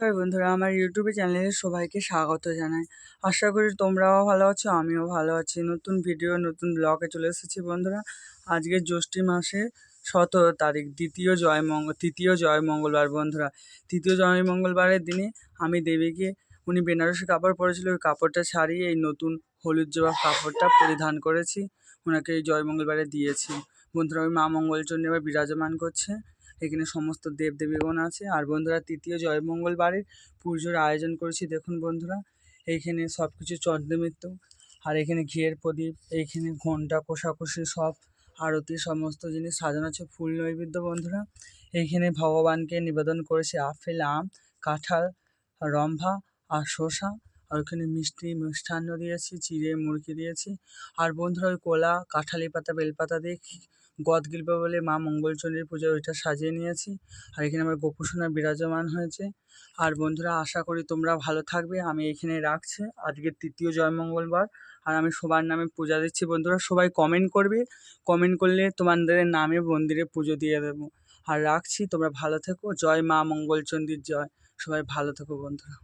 নমস্কার বন্ধুরা, আমার ইউটিউবে চ্যানেলে সবাইকে স্বাগত জানাই। আশা করি তোমরাও ভালো আছো, আমিও ভালো আছি। নতুন ভিডিও, নতুন ব্লগে চলে এসেছি বন্ধুরা। আজকে জ্যৈষ্ঠ মাসে 17 তারিখ, তৃতীয় জয় মঙ্গলবার বন্ধুরা। তৃতীয় জয় মঙ্গলবারের দিনে আমি দেবীকে, উনি বেনারসি কাপড় পরেছিল, ওই কাপড়টা ছাড়িয়ে এই নতুন হলুদ জবা কাপড়টা পরিধান করেছি, ওনাকে এই জয় মঙ্গলবারে দিয়েছি বন্ধুরা। ওই মা মঙ্গলচণ্ডী আবার বিরাজমান করছে, এখানে সমস্ত দেবদেবীগণ আছে। আর বন্ধুরা, তৃতীয় জয় মঙ্গলবারের পুজোর আয়োজন করেছি দেখুন বন্ধুরা। এইখানে সব কিছু চন্দ্রমিত্র, আর এখানে ঘিয়ের প্রদীপ, এইখানে ঘণ্টা, কোষাকুষি সব আরতি, সমস্ত জিনিস সাজানো আছে, ফুল নৈবেদ্য বন্ধুরা। এইখানে ভগবানকে নিবেদন করেছি আপেল, আম, কাঁঠাল, রম্ভা আর শসা। আর ওখানে মিষ্টান্ন দিয়েছি, চিড়ে মুরগি দিয়েছি। আর বন্ধুরা, ওই কলা, কাঁঠালি পাতা, বেলপাতা দিয়ে গদ গিলবে বলে মা মঙ্গলচণ্ডীর পুজো ওইটা সাজিয়ে নিয়েছি। আর এখানে আমার গোপুসোনা বিরাজমান হয়েছে। আর বন্ধুরা, আশা করি তোমরা ভালো থাকবে। আমি এখানে রাখছি, আজকে তৃতীয় জয় মঙ্গলবার, আর আমি সবার নামে পূজা দিচ্ছি বন্ধুরা। সবাই কমেন্ট করবে, কমেন্ট করলে তোমাদের নামে মন্দিরে পুজো দিয়ে দেবো। আর রাখছি, তোমরা ভালো থেকো। জয় মা মঙ্গলচণ্ডীর জয়। সবাই ভালো থেকো বন্ধুরা।